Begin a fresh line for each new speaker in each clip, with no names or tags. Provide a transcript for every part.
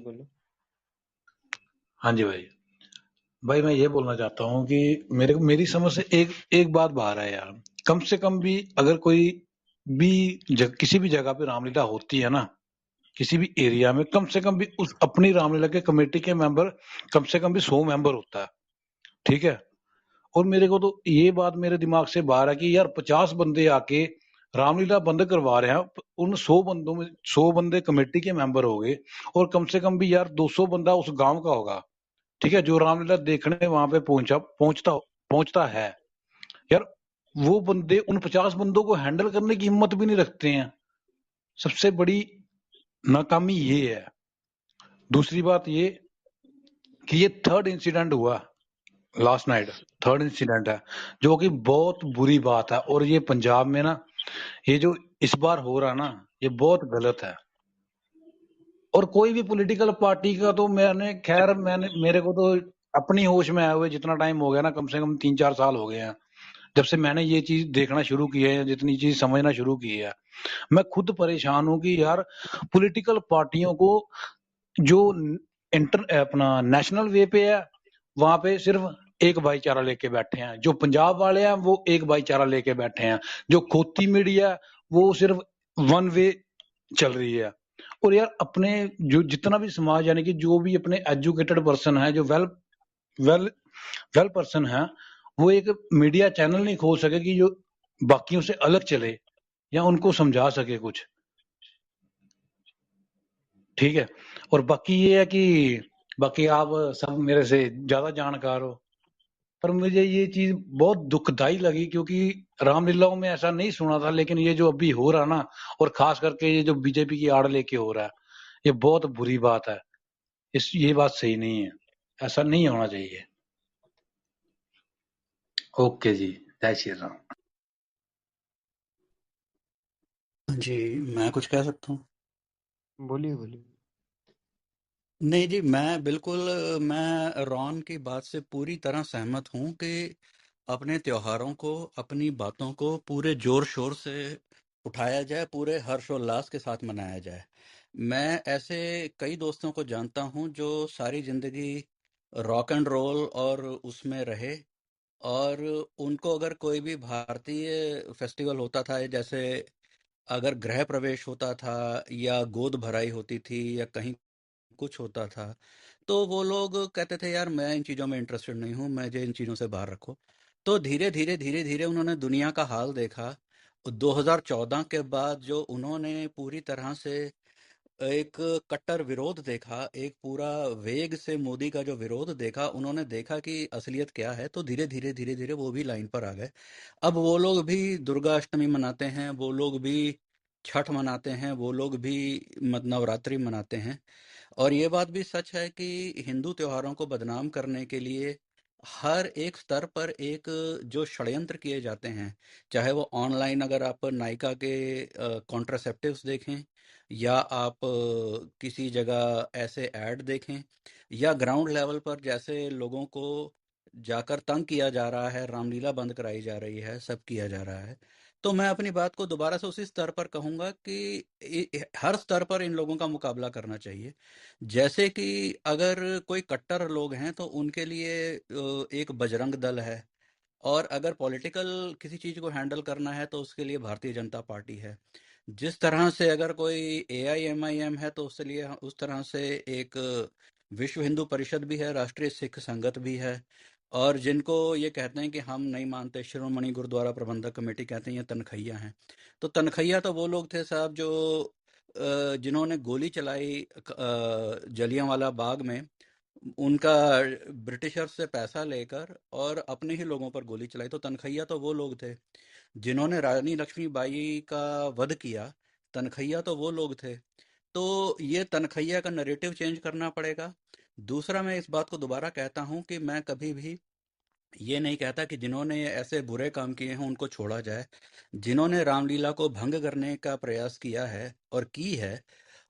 बोलो।
हाँ जी भाई। भाई मैं ये बोलना चाहता हूँ कि मेरी समझ से एक एक बात बाहर है यार। कम से कम भी अगर कोई भी किसी भी जगह पे रामलीला होती है ना, किसी भी एरिया में कम से कम भी उस अपनी रामलीला के कमेटी के मेंबर कम से कम भी 100 मेंबर होता है। ठीक है। और मेरे को तो ये बात मेरे दिमाग से बाहर है कि यार 50 बंदे आके रामलीला बंद करवा रहे हैं। उन 100 बंदों में 100 बंदे कमेटी के मेंबर हो गए और कम से कम भी यार 200 बंदा उस गांव का होगा। ठीक है, जो रामलीला देखने वहां पे पहुंचता पहुंचता है यार। वो बंदे उन 50 बंदों को हैंडल करने की हिम्मत भी नहीं रखते हैं। सबसे बड़ी नाकामी ये है। दूसरी बात ये कि ये थर्ड इंसिडेंट हुआ लास्ट नाइट। थर्ड इंसिडेंट है जो कि बहुत बुरी बात है। और ये पंजाब में ना, ये जो इस बार हो रहा ना, ये बहुत गलत है। और कोई भी पॉलिटिकल पार्टी का तो मैंने मेरे को तो अपनी होश में आए हुए जितना टाइम हो गया ना, कम से कम 3-4 साल हो गए हैं जब से मैंने ये चीज देखना शुरू की है, जितनी चीज समझना शुरू की है। मैं खुद परेशान हूं कि यार पॉलिटिकल पार्टियों को जो इंटर अपना नेशनल वे पे है वहां पे सिर्फ एक भाईचारा लेके बैठे हैं। जो पंजाब वाले हैं वो एक भाईचारा लेके बैठे हैं। जो खोती मीडिया है वो सिर्फ वन वे चल रही है। और यार अपने जो जितना भी समाज यानी कि जो भी अपने एजुकेटेड पर्सन है, जो वेल वेल पर्सन है, वो एक मीडिया चैनल नहीं खोल सके कि जो बाकियों से अलग चले या उनको समझा सके कुछ। ठीक है। और बाकी ये है कि बाकी आप सब मेरे से ज्यादा जानकार हो, पर मुझे ये चीज बहुत दुखदाई लगी क्योंकि रामलीलाओं में ऐसा नहीं सुना था, लेकिन ये जो अभी हो रहा ना, और खास करके ये जो बीजेपी की आड़ लेके हो रहा है, ये बहुत बुरी बात है। ये बात सही नहीं है। ऐसा नहीं होना चाहिए। ओके जी। जय श्री राम।
जी, मैं कुछ कह सकता हूँ?
बोलिए बोलिए।
नहीं जी, मैं रॉन की बात से पूरी तरह सहमत हूँ कि अपने त्योहारों को, अपनी बातों को पूरे जोर-शोर से उठाया जाए, पूरे हर्षोल्लास के साथ मनाया जाए। मैं ऐसे कई दोस्तों को जानता हूँ जो सारी ज़िंदगी रॉक एंड रोल और उसमें रहे, और उनको अगर कोई भी भारतीय फेस्टिवल होता था, जैसे अगर गृह प्रवेश होता था या गोद भराई होती थी या कहीं कुछ होता था, तो वो लोग कहते थे यार मैं इन चीज़ों में इंटरेस्टेड नहीं हूँ, मुझे इन चीज़ों से बाहर रखो। तो धीरे धीरे उन्होंने दुनिया का हाल देखा। 2014 के बाद जो उन्होंने पूरी तरह से एक कट्टर विरोध देखा, एक पूरा वेग से मोदी का जो विरोध देखा, उन्होंने देखा कि असलियत क्या है, तो धीरे धीरे वो भी लाइन पर आ गए। अब वो लोग भी दुर्गा अष्टमी मनाते हैं, वो लोग भी छठ मनाते हैं, वो लोग भी नवरात्रि मनाते हैं। और ये बात भी सच है कि हिंदू त्योहारों को बदनाम करने के लिए हर एक स्तर पर एक जो षड्यंत्र किए जाते हैं, चाहे वो ऑनलाइन, अगर आप नायका के कॉन्ट्रासेप्टिव्स देखें, या आप किसी जगह ऐसे ऐड देखें, या ग्राउंड लेवल पर जैसे लोगों को जाकर तंग किया जा रहा है, रामलीला बंद कराई जा रही है, सब किया जा रहा है। तो मैं अपनी बात को दोबारा से उसी स्तर पर कहूंगा कि हर स्तर पर इन लोगों का मुकाबला करना चाहिए। जैसे कि अगर कोई कट्टर लोग हैं तो उनके लिए एक बजरंग दल है, और अगर पॉलिटिकल किसी चीज को हैंडल करना है तो उसके लिए भारतीय जनता पार्टी है। जिस तरह से अगर कोई AIMIM है तो उसके लिए उस तरह से एक विश्व हिंदू परिषद भी है, राष्ट्रीय सिख संगत भी है। और जिनको ये कहते हैं कि हम नहीं मानते, शिरोमणि गुरुद्वारा प्रबंधक कमेटी कहते हैं ये तनखैया हैं। तो तनखैया तो वो लोग थे साहब जो जिन्होंने गोली चलाई जलियांवाला बाग में, उनका ब्रिटिशर से पैसा लेकर और अपने ही लोगों पर गोली चलाई। तो तनखैया तो वो लोग थे जिन्होंने रानी लक्ष्मीबाई का वध किया। तनखैया तो वो लोग थे। तो ये तनखैया का नैरेटिव चेंज करना पड़ेगा। दूसरा, मैं इस बात को दोबारा कहता हूं कि मैं कभी भी ये नहीं कहता कि जिन्होंने ये ऐसे बुरे काम किए हैं उनको छोड़ा जाए। जिन्होंने रामलीला को भंग करने का प्रयास किया है और की है,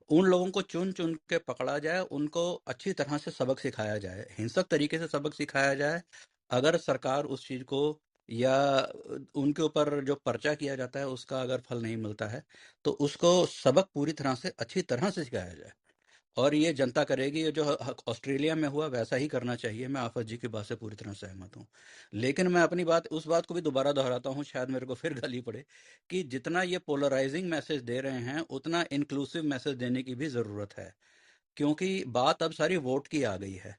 उन लोगों को चुन चुन के पकड़ा जाए, उनको अच्छी तरह से सबक सिखाया जाए, हिंसक तरीके से सबक सिखाया जाए। अगर सरकार उस चीज को, या उनके ऊपर जो पर्चा किया जाता है उसका अगर फल नहीं मिलता है, तो उसको सबक पूरी तरह से अच्छी तरह से सिखाया जाए। और ये जनता करेगी। ये जो ऑस्ट्रेलिया में हुआ वैसा ही करना चाहिए। मैं आफत जी की बात से पूरी तरह सहमत हूँ। लेकिन मैं अपनी बात उस बात को भी दोबारा दोहराता हूँ, शायद मेरे को फिर गाली पड़े, कि जितना ये पोलराइजिंग मैसेज दे रहे हैं उतना इंक्लूसिव मैसेज देने की भी ज़रूरत है। क्योंकि बात अब सारी वोट की आ गई है।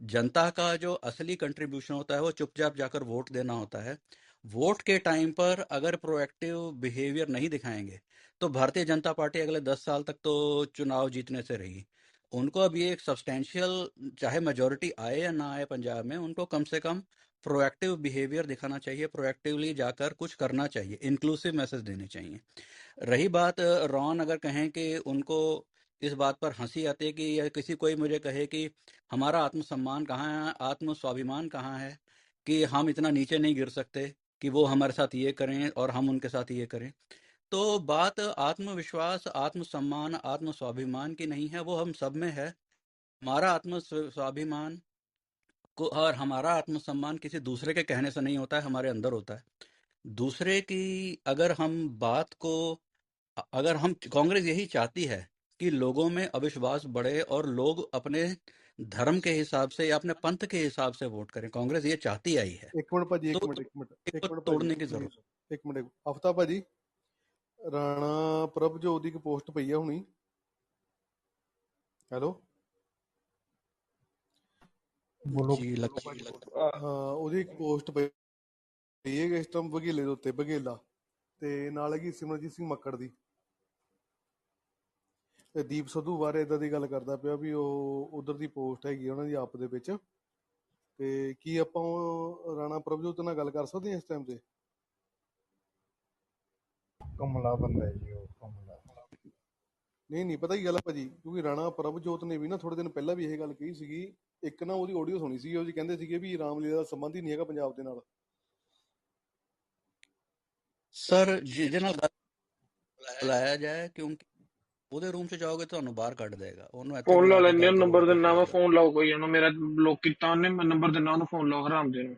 जनता का जो असली कंट्रीब्यूशन होता है वो चुपचाप जाकर वोट देना होता है। वोट के टाइम पर अगर प्रोएक्टिव बिहेवियर नहीं दिखाएंगे तो भारतीय जनता पार्टी अगले 10 साल तक तो चुनाव जीतने से रही। उनको अब ये एक सब्सटेंशियल, चाहे मेजोरिटी आए या ना आए पंजाब में, उनको कम से कम प्रोएक्टिव बिहेवियर दिखाना चाहिए, प्रोएक्टिवली जाकर कुछ करना चाहिए, इंक्लूसिव मैसेज देने चाहिए। रही बात रॉन अगर कहें कि उनको इस बात पर हंसी आती है कि या किसी कोई मुझे कहे कि हमारा आत्मसम्मान कहाँ है, आत्म स्वाभिमान कहाँ है, कि हम इतना नीचे नहीं गिर सकते कि वो हमारे साथ ये करें और हम उनके साथ ये करें। तो बात आत्मविश्वास, आत्मसम्मान, आत्म स्वाभिमान की नहीं है, वो हम सब में है। हमारा आत्म स्वाभिमान को और हमारा आत्मसम्मान किसी दूसरे के कहने से नहीं होता है, हमारे अंदर होता है। दूसरे की अगर हम बात को, अगर हम, कांग्रेस यही चाहती है कि लोगों में अविश्वास बढ़े और लोग अपने धर्म के हिसाब से या अपने पंथ के हिसाब से वोट करें। कांग्रेस ये चाहती आई है।
एक मिनट भाजी,
तो
एक मिनट एक मिनट एक
इसको
मिनट भाजी
तोड़ने की
प्लीज,
जरूरत।
एक मिनट। आफ्ताब भाजी, राणा प्रभजोत ਦੀ ਇੱਕ ਪੋਸਟ ਪਈ ਆ ਹੁਣੀ। ਹੈਲੋ,
बोलो।
जी लग
ਹਾਂ ਉਹਦੀ ਇੱਕ ਪੋਸਟ ਪਈ ਹੈ ਇਸ ਟਾਈਮ ਬਘੇਲੇ ਦੇ ਉੱਤੇ, ਬਘੇਲਾ ਤੇ ਨਾਲ ਹੈਗੀ ਸਿਮਰਜੀਤ ਸਿੰਘ ਮੱਕੜ ਦੀ। ਤੇ ਦੀਪ ਸਿੱਧੂ ਬਾਰੇ ਇਦਾਂ ਦੀ ਗੱਲ ਕਰਦਾ ਪਿਆ ਵੀ ਉਹ ਉਧਰ ਦੀ ਪੋਸਟ ਹੈਗੀ ਉਹਨਾਂ ਦੀ ਆਪ ਦੇ ਵਿੱਚ। ਤੇ ਕੀ ਆਪਾਂ ਰਾਣਾ ਪ੍ਰਭਜੋਤ ਨਾਲ ਗੱਲ ਕਰ ਸਕਦੇ ਹਾਂ ਇਸ ਟਾਈਮ ਤੇ?
कमला बंदा है जी वो, कमला।
ਨਹੀਂ ਨਹੀਂ, ਪਤਾ ਕੀ ਗੱਲ ਹੈ ਭਾਜੀ, ਕਿਉਂਕਿ ਰਾਣਾ ਪ੍ਰਭਜੋਤ ਨੇ ਵੀ ਨਾ ਥੋੜੇ ਦਿਨ ਪਹਿਲਾਂ ਵੀ ਇਹ ਗੱਲ ਕਹੀ ਸੀਗੀ। ਇੱਕ ਨਾ ਉਹਦੀ ਆਡੀਓ ਸੁਣੀ ਸੀ, ਉਹ ਜੀ ਕਹਿੰਦੇ ਸੀਗੇ ਵੀ ਰਾਮਲੀਲਾ ਦਾ ਸੰਬੰਧ ਹੀ ਨਹੀਂ ਹੈਗਾ ਪੰਜਾਬ ਦੇ ਨਾਲ।
ਸਰ ਜਿਹਦੇ ਨਾਲ ਗੱਲ ਬੁਲਾਇਆ ਜਾਏ, ਕਿਉਂਕਿ ਉਹਦੇ ਰੂਮ 'ਚ ਜਾਓਗੇ ਤੁਹਾਨੂੰ ਬਾਹਰ ਕੱਢ ਦੇਗਾ। ਉਹਨੂੰ ਇੱਥੇ
ਫੋਨ ਲਾ
ਬੁਲਾ ਕੇ
ਲੈਂਦੇ,
ਗੱਲ ਕਰੋ,
ਨੰਬਰ
ਆਪੇ
ਦਿੰਦਾ
ਠੀਕ
ਵਾ,
ਹੈ।
ਫੋਨ ਲਾਓ ਕੋਈ ਉਹਨੂੰ, ਮੇਰਾ ਬਲੌਕ ਕੀਤਾ ਉਹਨੇ, ਮੈਂ ਨੰਬਰ ਦਿੰਦਾ ਉਹਨੂੰ, ਫੋਨ ਲਾਓ ਹਰਾਮ ਦੇ ਨੂੰ।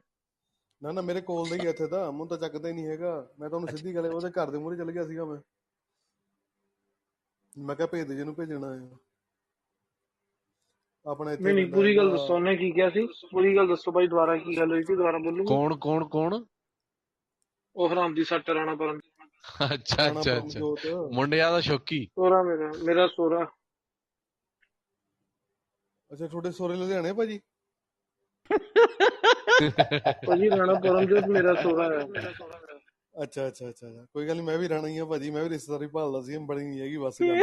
ਨਾ ਨਾ, ਮੇਰੇ ਕੋਲ ਦਾ ਹੀ ਇੱਥੇ ਤਾਂ, ਮੈਨੂੰ ਤਾਂ ਚੱਕਦਾ ਹੀ ਨਹੀਂ ਹੈਗਾ। ਮੈਂ ਤੁਹਾਨੂੰ
ਅੱਛਾ
ਸਿੱਧੀ ਗੱਲ, ਉਹਦੇ ਘਰ ਦੇ ਮੂਹਰੇ ਚੱਲ ਗਿਆ ਸੀਗਾ। ਮੈਂ ਕਿਹਾ ਭੇਜ ਦੇ ਜਿਹਨੂੰ ਭੇਜਣਾ ਹੈ। ਆਪਣਾ ਇੱਥੇ
ਨਹੀਂ
ਪੈਂਦਾ
ਪੂਰੀ ਗੱਲ
ਹੈਗਾ।
ਦੱਸੋ, ਉਹਨੇ ਕੀ ਕਿਹਾ ਸੀ, ਪੂਰੀ ਗੱਲ ਦੱਸੋ ਭਾਈ, ਦੁਬਾਰਾ ਕੀ ਗੱਲ ਹੋਈ ਸੀ, ਦੁਬਾਰਾ ਬੋਲੂਗੇ?
ਕੌਣ?
ਉਹ ਹਰਾਮ ਦੀ ਸੱਟ ਰਾਣਾ ਪਰਮ,
ਅੱਛਾ
ਰਾਣਾ
ਅੱਛਾ ਅੱਛਾ,
ਪਰਮਜੋਤ
ਮੁੰਡਿਆਂ ਦਾ ਸ਼ੌਕੀ।
ਸੋਹਰਾ ਮੇਰਾ ਸੋਹਰਾ।
ਅੱਛਾ, ਤੁਹਾਡੇ ਸੋਰੇ ਲੁਧਿਆਣੇ ਭਾਜੀ?
ਭਾਜੀ ਰਾਣਾ ਪਰਮਜੋਤ ਮੇਰਾ ਸੋਹਰਾ ਹੈ।
ਅੱਛਾ ਅੱਛਾ ਅੱਛਾ, ਕੋਈ ਗੱਲ ਨਹੀਂ, ਮੈਂ ਵੀ ਰਹਿਣਾ ਹੀ ਆ ਭਾਜੀ। ਮੈਂ ਵੀ ਰਿਸ਼ਤੇਦਾਰੀ ਭਾਲਦਾ ਸੀ, ਬੜੀ ਨਹੀਂ ਹੈਗੀ ਬਸ ਗੱਲ।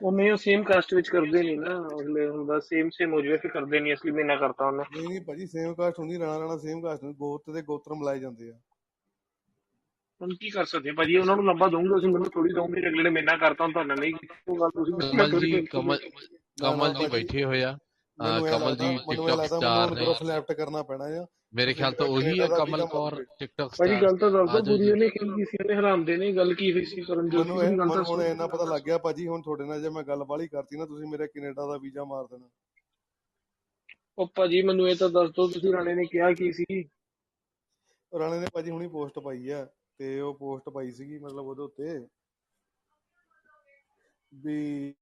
ਉਹ ਨਹੀਂ, ਉਹ ਸੇਮ ਕਾਸਟ ਵਿੱਚ ਕਰਦੇ ਨਹੀਂ ਨਾ, ਅਗਲੇ ਹੁੰਦਾ ਸੇਮ ਹੋ ਜਾਵੇ ਫਿਰ ਕਰਦੇ ਨਹੀਂ, ਅਸਲੀ ਮਹੀਨਾ ਕਰਤਾ ਉਹਨੇ।
ਨਹੀਂ ਨਹੀਂ ਭਾਜੀ, ਸੇਮ ਕਾਸਟ ਹੁੰਦੀ, ਰਾਣਾ ਸੇਮ ਕਾਸਟ ਹੁੰਦੀ, ਗੋਤ ਤੇ ਗੋਤਰ ਮਿਲਾਏ ਜਾਂਦੇ ਆ।
ਹੁਣ ਕੀ ਕਰ ਸਕਦੇ ਭਾਜੀ, ਉਹਨਾਂ ਨੂੰ ਲੰਬਾ ਦਊਂਗੇ ਅਸੀਂ, ਮੈਨੂੰ ਥੋੜੀ ਦਊਂਗੇ। ਅਗਲੇ ਨੇ ਮਹੀਨਾ ਕਰਤਾ ਹੁਣ ਤੁਹਾਨੂੰ ਨਹੀਂ ਕੀਤੀ ਉਹ ਗੱਲ, ਤੁਸੀਂ ਮੈਂ
ਕਮਲ
ਥੋੜੀ
ਜੀ,
ਨਾ ਨਾ
ਕਮਲ ਜੀ
ਭਾਜੀ,
ਬੈਠੇ ਹੋਏ ਆ।
ਮੈਨੂੰ ਇਹ
ਕਮਲ
ਲੱਗਦਾ
ਜੀ ਟਿਕਟੌਕ ਸਟਾਰ ਨੇ।
ਗਰੁੱਪ ਲੈਫਟ ਕਰਨਾ ਪੈਣਾ ਆ।
ਮੇਰੇ ਖਿਆਲ ਤੋਂ ਉਹੀ
ਕੈਨੇਡਾ
ਆ
ਦਾ
ਕਮਲ
ਵੀਜ਼ਾ
ਕੌਰ,
ਮੰਗੋਗੇ।
ਟਿਕਟੌਕ
ਭਾਜੀ
ਸਟਾਰ।
ਗੱਲ ਤਾਂ ਦੱਸ ਦੋ,
ਆਜੋ
ਪੂਰੀ
ਜੀ।
ਉਹਨੇ ਕੀ ਕੀਤੀ ਸੀ, ਉਹਨੇ ਹਰਾਮ ਦੇ ਨੇ ਗੱਲ ਕੀ ਹੋਈ ਸੀ ਪਰਮਜੋਤ ਦੀ, ਤੁਸੀਂ ਗੱਲ
ਮੈਨੂੰ
ਦੱਸੋ।
ਹੁਣ ਇੰਨਾ ਪਤਾ ਲੱਗ ਗਿਆ ਭਾਜੀ, ਹੁਣ ਤੁਹਾਡੇ ਨਾਲ ਜੇ ਮੈਂ ਗੱਲ ਬਾਹਲੀ ਕਰਤੀ ਨਾ, ਤੁਸੀਂ ਮੇਰੇ ਕੈਨੇਡਾ ਦਾ ਵੀਜ਼ਾ ਮਾਰ ਦੇਣਾ।
ਉਹ ਭਾਜੀ ਮੈਨੂੰ ਇਹ ਤਾਂ ਦੱਸ ਦੋ, ਤੁਸੀਂ ਰਾਣੇ ਨੇ ਕਿਹਾ ਕੀ ਸੀ?
ਰਾਣੇ ਨੇ ਭਾਜੀ ਹੁਣੀ ਪੋਸਟ ਪਾਈ ਆ, ਤੇ ਉਹ ਪੋਸਟ ਪਾਈ ਸੀਗੀ ਮਤਲਬ ਉਹਦੇ ਉੱਤੇ ਵੀ